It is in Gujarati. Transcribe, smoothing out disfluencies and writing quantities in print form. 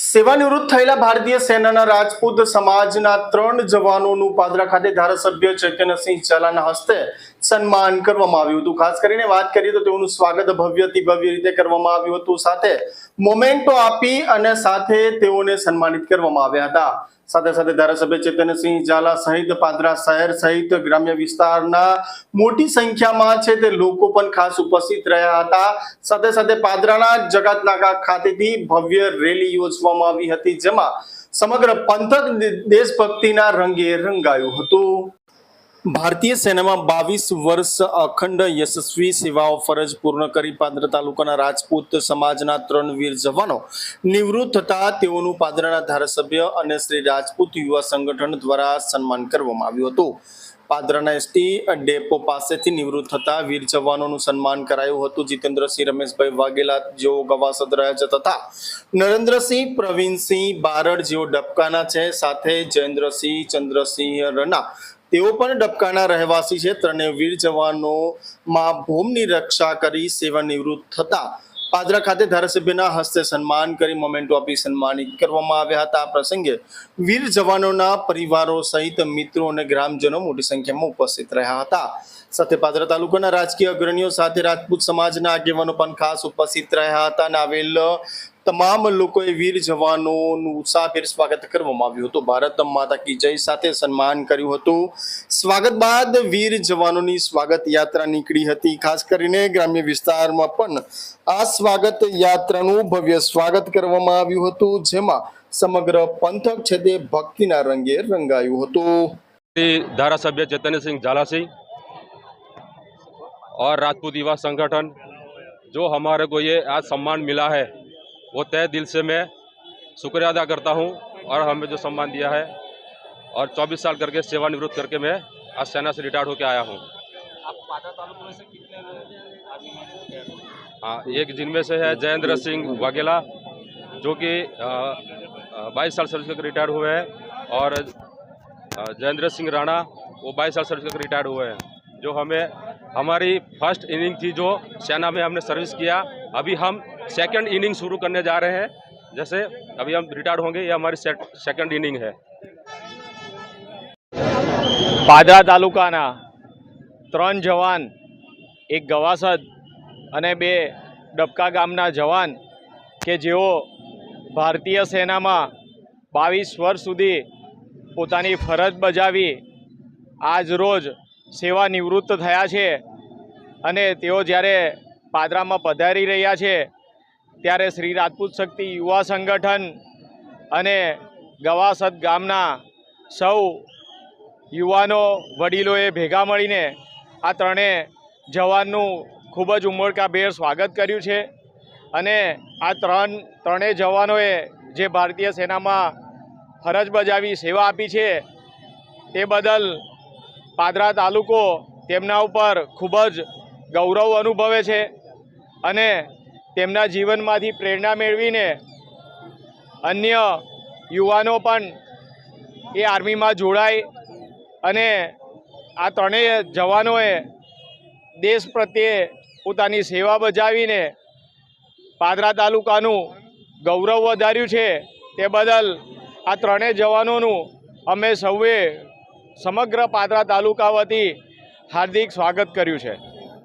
સેવાનિવૃત્ત થયેલા ભારતીય સેનાના રાજપૂત સમાજના 3 જવાનોનું પાદરા ખાતે ધારાસભ્ય ચૈતન્યસિંહ ઝાલાના હસ્તે સન્માન કરવામાં આવ્યું હતું। ખાસ કરીને વાત કરીએ તો તેઓનું સ્વાગત ભવ્યથી ભવ્ય રીતે કરવામાં આવ્યું હતું, સાથે મોમેન્ટો આપી અને સાથે તેઓને સન્માનિત કરવામાં આવ્યા હતા। સાથે સાથે ધારાસભ્ય ચૈતન્યસિંહ ઝાલા સહિત પાદરા શહેર સહિત ગ્રામ્ય વિસ્તારના મોટી સંખ્યામાં છે તે લોકો પણ ખાસ ઉપસ્થિત રહ્યા હતા। સાથે સાથે પાદરાના જગત નાકા ખાતેથી ભવ્ય રેલી યોજવામાં આવી હતી, જેમાં સમગ્ર પંથક દેશભક્તિના રંગે રંગાયું હતું। ભારતીય સેનામાં 22 વર્ષ અખંડ યશસ્વી સેવાઓ ફરજ પૂર્ણ કરી પાદરા તાલુકાના રાજપૂત સમાજના 3 વીર જવાનો નિવૃત્ત થતા તેઓનું પાદરાના ધારાસભ્ય અને શ્રી રાજપૂત યુવા સંગઠન દ્વારા સન્માન કરવામાં આવ્યું હતું। પાદરાના એસટી ડેપો પાસેથી નિવૃત્ત થતા વીર જવાનોનું સન્માન કરાયું હતું। જીતેન્દ્રસિંહ રમેશભાઈ વાઘેલા જેઓ ગવાસદ રહ્યા છે, તથા નરેન્દ્રસિંહ પ્રવીણસિંહ બારડ જેઓ ડબકાના છે, સાથે જયેન્દ્રસિંહ ચંદ્રસિંહ રના તેઓ પણ ડબકાના રહેવાસી છે। ત્રણેય વીર જવાનોમાં ભૂમિની રક્ષા કરી સેવા નિવૃત્ત થતા પાદરા ખાતે ધારાસભ્યના હસ્તે સન્માન કરી મોમેન્ટો આપી સન્માનિત કરવામાં આવ્યા હતા। આ પ્રસંગે વીર જવાનોના પરિવારો સહિત મિત્રો અને ગ્રામજનો મોટી સંખ્યામાં ઉપસ્થિત રહ્યા હતા। સાથે પાદરા તાલુકાના રાજકીય અગ્રણીઓ સાથે રાજપૂત સમાજના આગેવાનો પણ ખાસ ઉપસ્થિત રહ્યા હતા અને આવેલ તમામ લોકોએ વીર જવાનોનું ઉત્સાહભેર સ્વાગત કરવામાં આવ્યું હતું। ભારત માતા કી જય સાથે સન્માન કર્યું હતું। સ્વાગત બાદ વીર જવાનોની સ્વાગત યાત્રા નીકળી હતી। ખાસ કરીને ગ્રામ્ય વિસ્તારમાં પણ આ સ્વાગત યાત્રાનું ભવ્ય સ્વાગત કરવામાં આવ્યું હતું, જેમાં સમગ્ર પંથક છે તે ભક્તિના રંગે રંગાયું હતું। धारासभ्य चैतन्य सिंह झाला सिंह और राजपूत युवा संगठन जो हमारे को ये आज सम्मान मिला है, वो तय दिल से मैं शुक्रिया अदा करता हूँ। और हमें जो सम्मान दिया है और 24 साल करके सेवानिवृत्त करके मैं आज सेना से रिटायर्ड होकर आया हूँ। आप पादरा तालुका में से कितने आदमी हैं? हाँ, एक जिनमें से है जयेंद्र सिंह वाघेला जो कि 22 साल सर्विस करके रिटायर्ड हुए हैं, और जयेंद्र सिंह राणा वो 22 साल सर्विस करके रिटायर्ड हुए हैं। जो हमें हमारी फर्स्ट इनिंग थी जो सेना में हमने सर्विस किया, अभी हम सेकंड इनिंग शुरू करने जा रहे हैं। जैसे अभी हम रिटायर्ड होंगे, ये हमारी सेकंड इनिंग है। પાદરા તાલુકાના 3 જવાન, એક ગવાસદ અને 2 ડબકા ગામના જવાન કે જેઓ ભારતીય સેનામાં 22 વર્ષ સુધી પોતાની ફરજ બજાવી આજ રોજ સેવા નિવૃત્ત થયા છે, અને તેઓ જ્યારે પાદરામાં પધારી રહ્યા છે ત્યારે શ્રી રાજપૂત શક્તિ યુવા સંગઠન અને ગવાસદ ગામના સૌ યુવાનો વડીલોએ ભેગા મળીને આ જવાનનું ખૂબ જ ઉમળકાભેર સ્વાગત કર્યું છે। અને આ ત્રણેય જવાનોએ જે ભારતીય સેનામાં ફરજ બજાવી સેવા આપી છે તે બદલ પાદરા તાલુકો તેમના ઉપર ખૂબ જ ગૌરવ અનુભવે છે, અને તેમના જીવનમાંથી પ્રેરણા મેળવીને અન્ય યુવાનો પણ એ આર્મીમાં જોડાય અને આ ત્રણેય જવાનોએ દેશ પ્રત્યે પોતાની સેવા બજાવીને પાદરા તાલુકાનું ગૌરવ વધાર્યું છે। તે બદલ આ ત્રણેય જવાનોનું અમે સૌએ સમગ્ર પાદરા તાલુકા વતી હાર્દિક સ્વાગત કર્યું છે।